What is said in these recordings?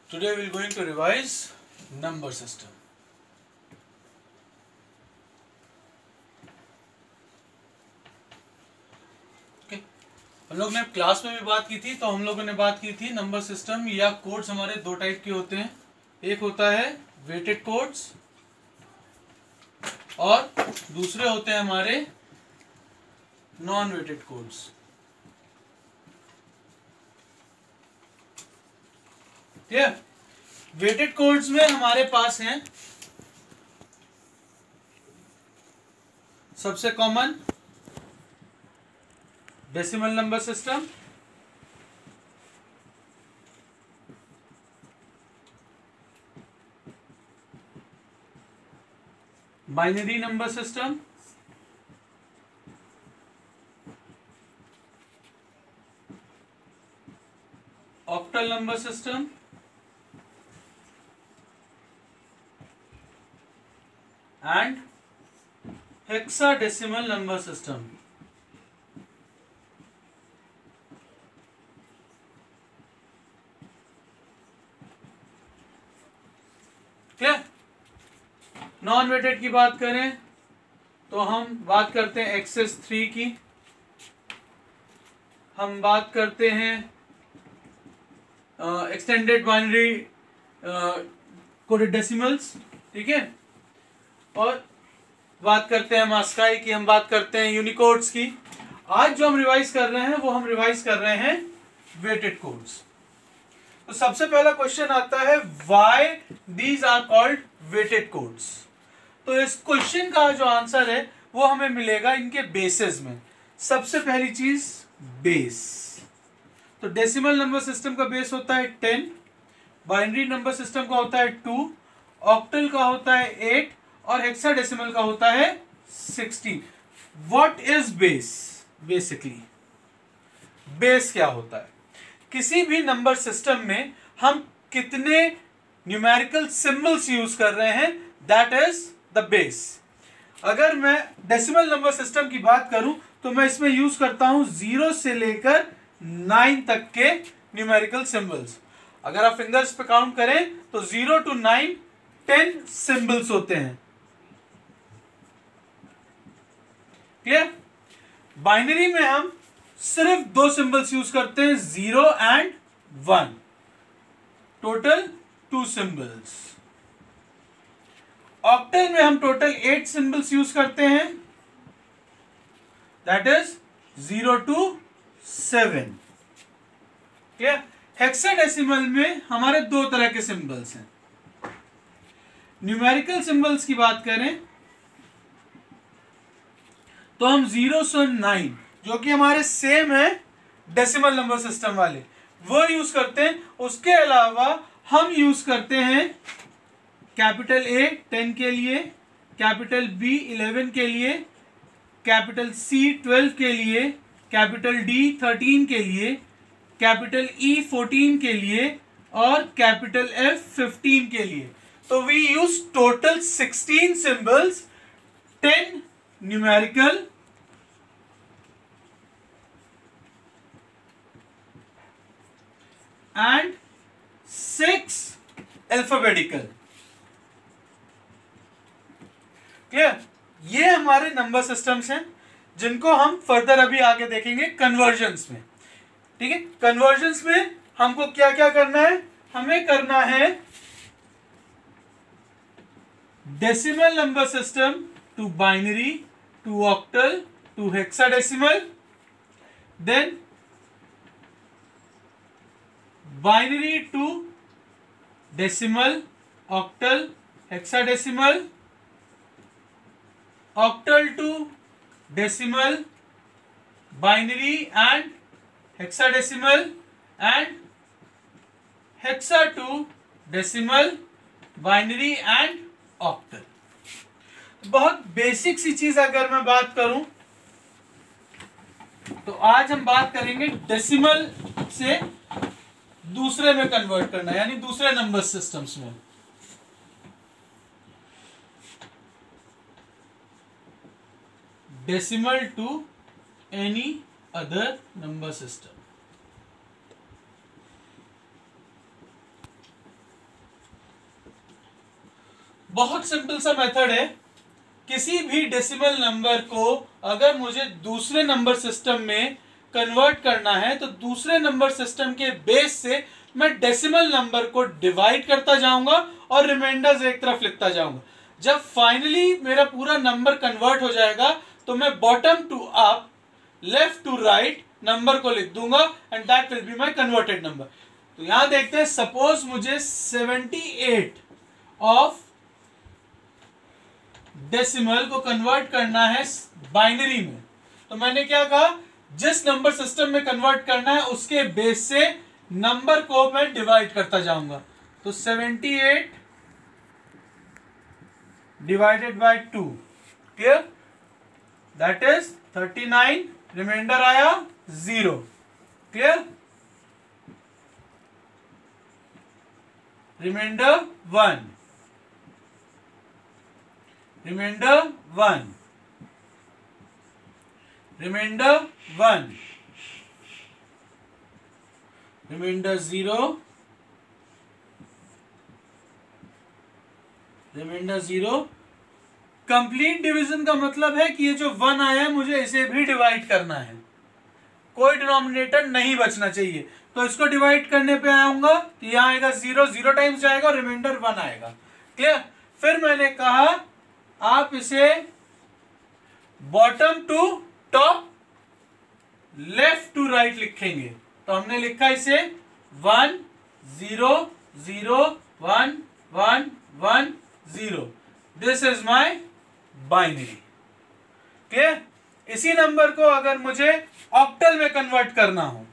Today we are going to revise number system. Okay. हम लोग ने क्लास में भी बात की थी, तो हम लोगों ने बात की थी नंबर सिस्टम या कोड्स हमारे दो टाइप के होते हैं। एक होता है वेटेड कोड्स और दूसरे होते हैं हमारे नॉन वेटेड कोड्स। ठीक है। वेटेड कोड्स में हमारे पास हैं सबसे common decimal number system, binary number system, octal number system and hexadecimal number system। Clear. Non weighted की बात करें तो हम बात करते हैं एक्सेस 3 की, हम बात करते हैं एक्सटेंडेड बाइनरी कोडेड डेसिमल्स, ठीक है, और बात करते हैं मास्काई की, हम बात करते हैं यूनिकोड्स की। आज जो हम रिवाइज कर रहे हैं वो हम रिवाइज कर रहे हैं वेटेड कोड्स। तो सबसे पहला क्वेश्चन आता है why these are called weighted codes. तो इस क्वेश्चन का जो आंसर है वो हमें मिलेगा इनके बेसेस में। सबसे पहली चीज बेस। तो डेसिमल नंबर सिस्टम का बेस होता है 10, बाइनरी नंबर सिस्टम का होता है 2, ऑक्टल का होता है 8 और हेक्साडेसिमल का होता है 16। What is base? Basically base क्या होता है? किसी भी नंबर सिस्टम में हम कितने न्यूमेरिकल सिंबल्स यूज कर रहे हैं, दैट इज द बेस। अगर मैं डेसिमल नंबर सिस्टम की बात करूं तो मैं इसमें यूज करता हूं 0 से लेकर 9 तक के न्यूमेरिकल सिंबल्स। अगर आप फिंगर्स पे काउंट करें तो 0 to 9 10 सिंबल्स होते हैं। क्लियर। बाइनरी में हम सिर्फ 2 सिंबल्स यूज करते हैं, 0 and 1, टोटल 2 सिंबल्स। ऑक्टल में हम टोटल 8 सिंबल्स यूज करते हैं, that is 0 to 7। Clear. Hexadecimal में हमारे 2 तरह के सिंबल्स हैं। न्यूमेरिकल सिंबल्स की बात करें तो हम 0 से 9 जो कि हमारे सेम है डेसिमल नंबर सिस्टम वाले, वो यूज करते हैं। उसके अलावा हम यूज करते हैं कैपिटल A 10 के लिए, कैपिटल B 11 के लिए, कैपिटल C 12 के लिए, कैपिटल D 13 के लिए, कैपिटल E 14 के लिए और कैपिटल F 15 के लिए। तो we use total 16 symbols, 10 numerical and 6 alphabetical. Clear. ये हमारे नंबर सिस्टम्स हैं जिनको हम फर्दर अभी आगे देखेंगे कन्वर्जन्स में। ठीक है। कन्वर्जन्स में हमको क्या क्या करना है? हमें करना है decimal number system to binary, to octal, to hexadecimal, then binary to decimal, octal, hexadecimal, octal to decimal, binary and hexadecimal, and hexa to decimal, binary and octal। बहुत बेसिक सी चीज अगर मैं बात करूं तो आज हम बात करेंगे डेसिमल से दूसरे में कन्वर्ट करना, यानी दूसरे नंबर सिस्टम्स में। Decimal to any other number system. बहुत सिंपल सा मेथड है। किसी भी डेसिमल नंबर को अगर मुझे दूसरे नंबर सिस्टम में कन्वर्ट करना है तो दूसरे नंबर सिस्टम के बेस से मैं डेसिमल नंबर को डिवाइड करता जाऊंगा और रिमाइंडर्स एक तरफ लिखता जाऊंगा। जब फाइनली मेरा पूरा नंबर कन्वर्ट हो जाएगा तो मैं bottom to up, left to right number को लिख दूंगा and that will be my converted number. तो यहां देखते हैं, सपोज मुझे 78 ऑफ डेसिमल को कन्वर्ट करना है बाइनरी में। तो मैंने क्या कहा, जिस नंबर सिस्टम में कन्वर्ट करना है उसके बेस से नंबर को मैं डिवाइड करता जाऊंगा। तो 78 divided by 2, clear, that is 39, remainder आया 0, clear, remainder 1, remainder 1, remainder 1, remainder 0, remainder 0। Complete division का मतलब है कि ये जो 1 आया है मुझे इसे भी डिवाइड करना है, कोई डिनोमिनेटर नहीं बचना चाहिए। तो इसको डिवाइड करने पे आऊंगा तो यहां आएगा 0, 0 टाइम्स जाएगा और रिमाइंडर 1 आएगा, क्लियर। फिर मैंने कहा आप इसे bottom to top, left to right लिखेंगे। तो हमने लिखा इसे 1 0 0 1 1 1 0। This is my binary, clear. इसी नंबर को अगर मुझे ऑक्टल में कन्वर्ट करना हो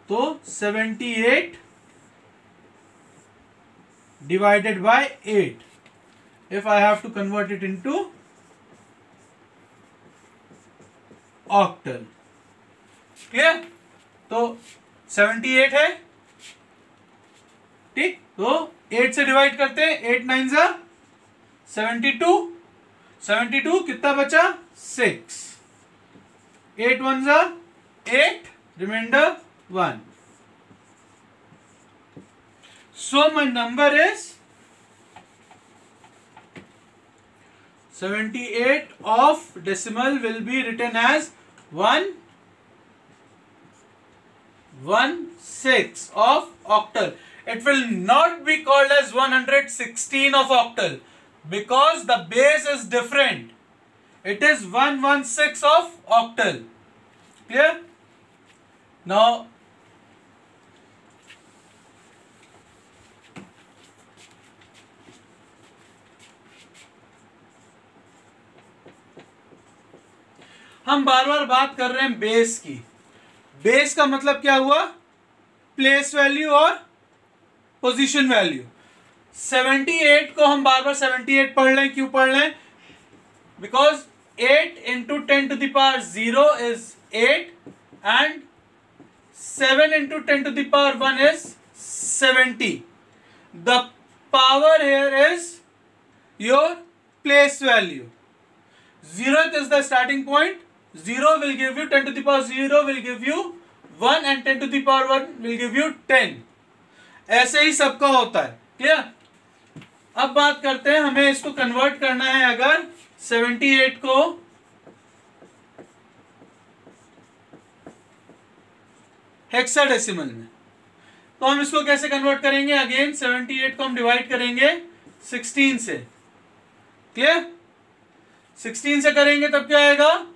तो 78 divided bye 8 if I have to convert it into octal, clear। तो 78 है, ठीक, तो 8 से डिवाइड करते हैं, 8 9 जा 72, 72 कितना बचा 6, 8 1 जा 8, reminder 1। So my number is 78 of decimal will be written as 1/16 of octal. It will not be called as 116 of octal because the base is different. It is 1/16 of octal. Clear? Now हम बार बार बात कर रहे हैं base की। Base का मतलब क्या हुआ, प्लेस वैल्यू और पोजीशन वैल्यू। 78 को हम बार बार 78 पढ़ लें, क्यों पढ़ लें, because 8 into 10 to the power 0 is 8 and 7 into 10 to the power 1 is 70। The power here is your place value. 0th is the starting point. 0 will give you 10 to the power 0 will give you 1 and 10 to the power 1 will give you 10। ऐसे ही सबका होता है, clear. अब बात करते हैं, हमें इसको कन्वर्ट करना है अगर 78 को हेक्साडेसिमल में, तो हम इसको कैसे कन्वर्ट करेंगे। अगेन 78 को हम डिवाइड करेंगे 16 से, क्लियर। 16 से करेंगे तब क्या आएगा,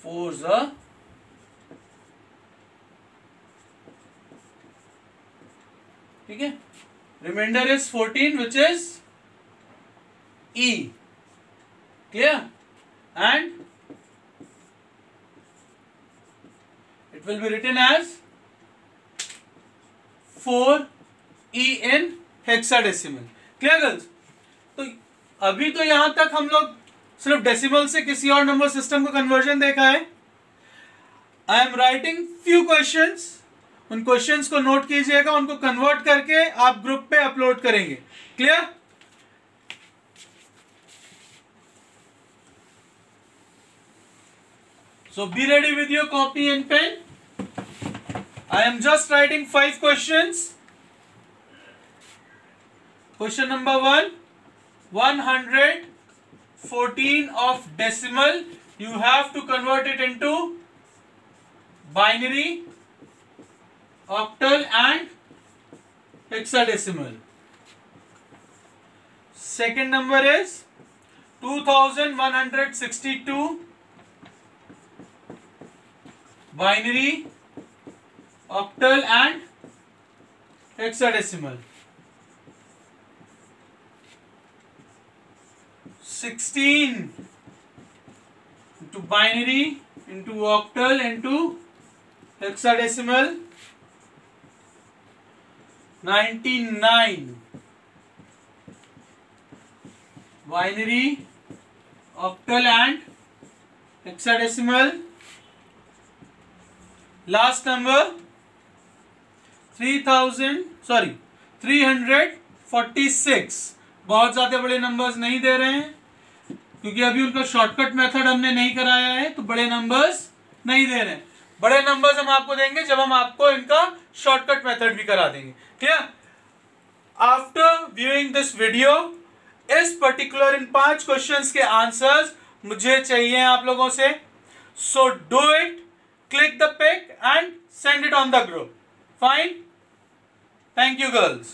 4 ठीक है। Remainder is 14 which is E, clear, and it will be written as 4E in hexadecimal, clear girls। तो अभी तो यहां तक हम लोग सिर्फ डेसिमल से किसी और नंबर सिस्टम का कन्वर्जन देखा है। I am writing few questions, उन क्वेश्चंस को नोट कीजिएगा, उनको कन्वर्ट करके आप ग्रुप पे अपलोड करेंगे, clear. So be ready with your copy and pen. I am just writing 5 questions. Question number 1. 114 of decimal. You have to convert it into binary, octal and hexadecimal. Second number is 2162 binary, octal and hexadecimal. 16 into binary, into octal, into hexadecimal. 99 binary, octal and hexadecimal. Last number 346. बहुत ज्यादा बड़े numbers नहीं दे रहे हैं क्योंकि अभी उनका shortcut method हमने नहीं कराया है, तो बड़े नंबर्स नहीं दे रहे हैं। बड़े नंबर्स हम आपको देंगे जब हम आपको इनका शॉर्टकट मेथड भी करा देंगे। ठीक है, आफ्टर व्यूइंग दिस वीडियो, इस पर्टिकुलर इन 5 क्वेश्चंस के आंसर्स मुझे चाहिए आप लोगों से। So do it, click the pic and send it on the group. Fine? Thank you, girls.